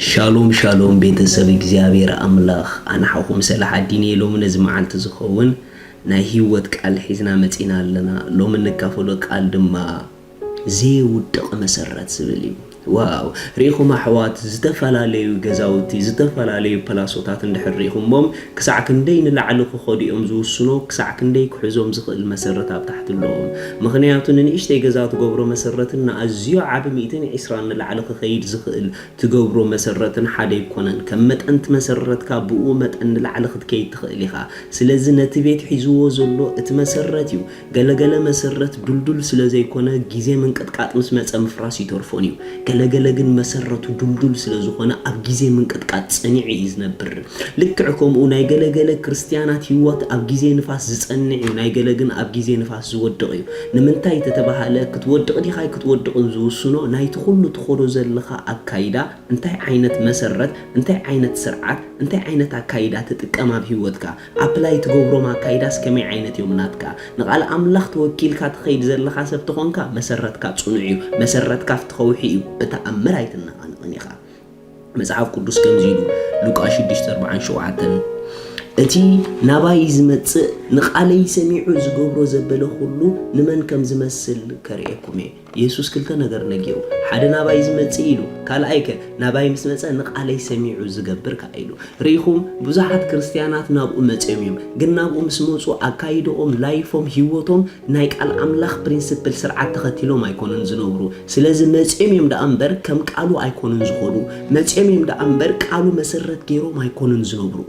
شالوم شالوم بيتسب እግዚአብሔር አምላኽ ኣንሓኹም ሰላሕ ኣዲነ ሎሚ ነዚ መዓልቲ ዝኸውን ናይ ህይወት ቃል ሒዝና መፂና ኣለና ሎሚ ንካፈሎ ቃል ድማ ዘይውድቕ መሰረት ዝብል እዩ ዋው ሪኹም ኣሕዋት ዝተፈላለዩ ገዛውቲ ዝተፈላለዩ ፕላሶታት እንድሕሪኹሞም ክሳዕ ክንደይ ንላዕሊ ክኸዱ እዮም ዝውስኖ ክሳዕ ክንደይ ክሕዞም ዝኽእል መሰረት ኣብ ታሕቲ ኣለዎም ምኽንያቱ ንንእሽተይ ገዛ ትገብሮ መሰረትን ኣዝዩ ዓብ 120 ንላዕሊ ክኸይድ ዝኽእል ትገብሮ መሰረትን ሓደ ይኮነን ከም መጠንቲ መሰረትካ ብኡ መጠን ንላዕሊ ክትከይድ ትኽእል ኢኻ ስለዚ ነቲ ቤት ሒዝዎ ዘሎ እቲ መሰረት እዩ ገለገለ መሰረት ዱልዱል ስለዘይኮነ ግዜ ምንቅጥቃጥ ምስ መፀ ምፍራስ ይተርፎን እዩ ገለገለ ግን መሰረቱ ዱልዱል ስለዝኾነ ኣብ ግዜ ምንቅጥቃጥ ፀኒዕ እዩ ዝነብር ልክዕ ከምኡ ናይ ገለገለ ክርስቲያናት ህይወት ኣብ ግዜ ንፋስ ዝፀንዕ እዩ ናይ ገለ ግን ኣብ ግዜ ንፋስ ዝወድቕ እዩ ንምንታይ ተተባሃለ ክትወድቕ ዲኻ ክትወድቕን ዝውስኖ ናይቲ ኩሉ ትኸዶ ዘለኻ ኣካይዳ እንታይ ዓይነት መሰረት እንታይ ዓይነት ስርዓት እንታይ ዓይነት ኣካይዳ ትጥቀም ኣብ ህይወትካ ኣፕላይ ትገብሮም ኣካይዳስ ከመይ ዓይነት እዮም ናትካ ንቓል ኣምላኽ ተወኪልካ ትኸይድ ዘለኻ ሰብ ትኾንካ መሰረትካ ጽኑዕ እዩ መሰረትካ ፍትኸውሒ እዩ በተኣምር ኣይትነቓንቕን ኢኻ መጽሓፍ ቅዱስ ከምዚ ኢሉ ሉቃስ 6:47 እቲ ናባይ ዝመጽእ ንቓለይ ሰሚዑ ዝገብሮ ዘበለ ሁሉ ንመን ከም ዝመስል ከርእየኩም ኢየሱስ ክልተ ነገር ነጊሩ ሓደ ናባይ ዝመጽእ ኢሉ ካልኣይ ከ ናባይ ምስ መጸ ንቓለይ ሰሚዑ ዝገብር ከ ኢሉ ሪኹም ብዙሓት ክርስቲያናት ናብኡ መጽኦም እዮም ግን ናብኡ ምስ መጹ ኣካይዶኦም ላይፎም ህይወቶም ናይ ቃል ኣምላኽ ፕሪንሲፕል ስርዓት ተኸቲሎም ኣይኮኑን ዝነብሩ ስለዚ መጽኦም እዮም ደኣ እምበር ከም ቃሉ ኣይኮኑን ዝኸዱ መጽኦም እዮም ደኣ እምበር ቃሉ መሰረት ገይሮም ኣይኮኑን ዝነብሩ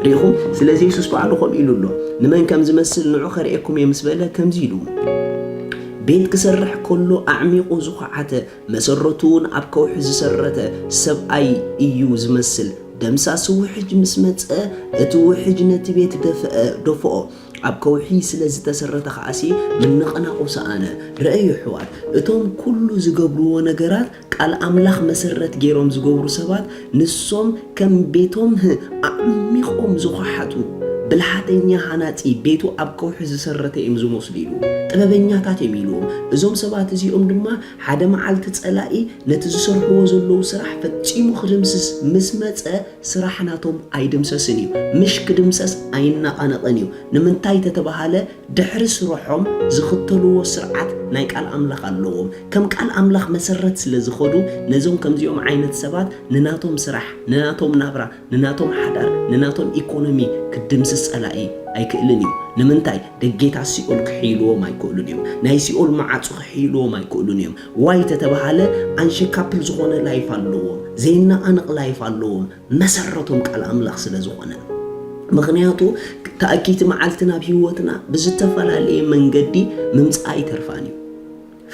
ريخم سلازي يسوس بعلقهم إلو الله نمان كم زمسل نوع خريقكم يمسبلا كم زيلو بيت كسرح كله أعميق وزخعته مسرتون أبكو حز سرته سبعي إيو زمسل دمسا سوحج مسمت توحج نتبيت دفئ أبكو حيس لازي تسرت خاسي من نقنا قصانا رأي حوار اتهم كله زقبرو ونقرات قال أملاخ مسرت جيروم زقبرو سبات نسوم كم بيتهم أعميقهم زخحتو بالحاتينيا هاناتي بيتو أبكو حز سرت إمزو مصليلو ጥበበኛታት የሚሉም እዞም ሰባት እዚኦም ድማ ሓደ መዓልቲ ጸላኢ ነቲ ዝሰርሕዎ ዘለዉ ስራሕ ፈጺሙ ክድምስስ ምስ መጸ ስራሕናቶም ኣይድምሰስን እዩ ምሽ ክድምሰስ ኣይናቐነቐን እዩ ንምንታይ ተተባሃለ ድሕሪ ስርሖም ዝኽተልዎ ስርዓት ናይ ቃል ኣምላኽ ኣለዎም ከም ቃል ኣምላኽ መሰረት ስለ ዝኸዱ ነዞም ከምዚኦም ዓይነት ሰባት ንናቶም ስራሕ ንናቶም ናብራ ንናቶም ሓዳር ንናቶም ኢኮኖሚ ክድምስስ ጸላኢ ኣይክእልን እዩ ንምንታይ ደጌታ ሲኦል ክሒልዎም ኣይክእሉን እዮም ናይ ሲኦል ማዓፁ ክሒልዎም ኣይክእሉን እዮም ዋይ ተተባሃለ አንሸካፕል ዝኾነ ላይፍ ኣለዎም ዘይናኣንቕ ላይፍ ኣለዎም መሰረቶም ቃል ኣምላኽ ስለ ዝኾነ ምኽንያቱ ተኣኪት መዓልትና ብህይወትና ብዝተፈላለየ መንገዲ ምምፃእ ኣይተርፋን እዩ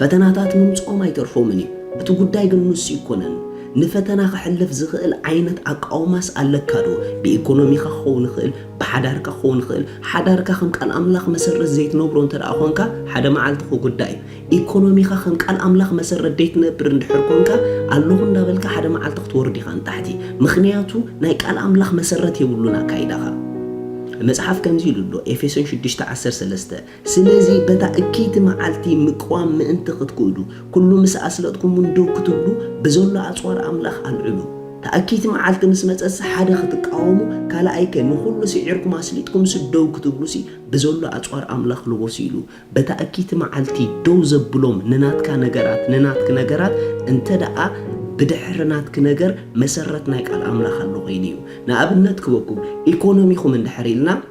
ፈተናታት ምምፅኦም ኣይተርፎምን እዩ እቲ ጉዳይ ግን ንሱ ይኮነን ንፈተና ክሕልፍ ዝኽእል ዓይነት ኣቃውማስ ኣለካ ዶ ብኢኮኖሚካ ክኸውን ይኽእል ብሓዳርካ ክኸውን ይኽእል ሓዳርካ ከም ቃል ኣምላኽ መሰረት ዘይትነብሮ እንተደኣ ኮንካ ሓደ መዓልቲ ጉዳይ ኢኮኖሚካ ከም ቃል ኣምላኽ መሰረት ዘይትነብር እንድሕር ኮንካ ኣለኹ እንዳበልካ ሓደ መዓልቲ ክትወርድ ኢኻ ንታሕቲ ምኽንያቱ ናይ ቃል ኣምላኽ መሰረት የብሉን ኣካይዳኻ መጽሐፍ ከምዚ ኢሉ ኤፌሶን 6:13 ስለዚ በታእኪት መዓልቲ ምቋም ምእንቲ ክትክእዱ ኩሉ ምስ ኣስለጥኩም እንደው ክትብሉ በዘሎ ኣጽዋር ኣምላኽ ኣልዕሉ ተኣኪት መዓልቲ ምስ መጸስ ሓደ ክትቃወሙ ካልኣይከ ንኹሉ ሲዒርኩም ኣስሊጥኩም ስደው ክትብሉሲ በዘሎ ኣጽዋር ኣምላኽ ልቦስ ኢሉ በታእኪት መዓልቲ ደው ዘብሎም ንናትካ ነገራት እንተደኣ بدحرنات كنجر مسرت نايك على أملاخ اللغينيو نابنت كوكم إيكونوميكم من دحريلنا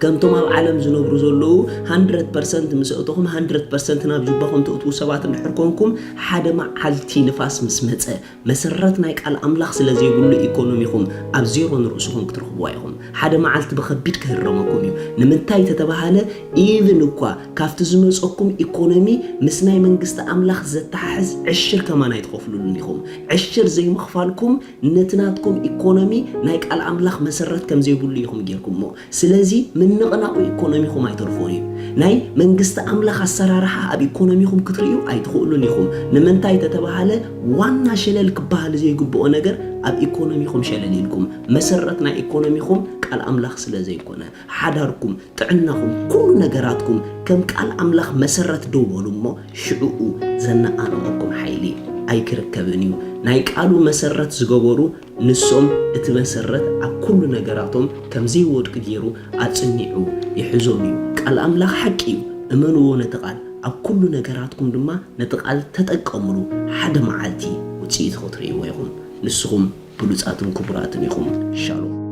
كم توما بعالم زنوبرو زلو 100% مسؤتهم 100% نابجوبهم تقطو سبات نحركونكم حدا مع حالتي نفاس مسمتة مسرت نايك على أملاخ سلازي يقولوا إيكونوميكم أبزيرو نرؤسهم كترخبوايهم حدا مع حالت بخبيت كهرمكم يو نمنتاي تتبهاله إذن وكوا كافتزمزقكم إيكونومي مسناي منقست أملاخ زتحز عشر كمان يتخفلوا لنيهم عشر زي مخفالكم نتناتكم إيكونومي نايك على أملاخ مسرت كم زي يقولوا ليهم جيركم مو سلازي من نقناو إيكونوميكم أيترفوني ناي منقست أملاخ السرارحة أب إيكونوميكم كتريو أيتخولونيكم نمنتاي تتبهاله وانا شلال كبهال زي يقبقو نقر أب إيكونوميكم شلاليلكم مسرتنا إيكونوميكم قال أملاخ سلازي يكونا حداركم تعناكم كل نقراتكم كم قال أملاخ مسرت دوبولو مو شعوء زنا أنامكم حيلي أي كركبنيو ናይ ቃሉ መሰረት ዝገበሩ ንሶም እቲ መሰረት ኣብ ኩሉ ነገራቶም ከም ዘይወድቅ ገይሩ ኣጽኒዑ ይሕዞም እዩ ቃል ኣምላኽ ሓቂ እዩ እመንዎ ነቲ ቃል ኣብ ኩሉ ነገራትኩም ድማ ነቲ ቃል ተጠቀሙሉ ሓደ መዓልቲ ውጽኢት ክትርእይዎ ኢኹም ንስኹም ብሉጻትን ክቡራትን ኢኹም ሻሎም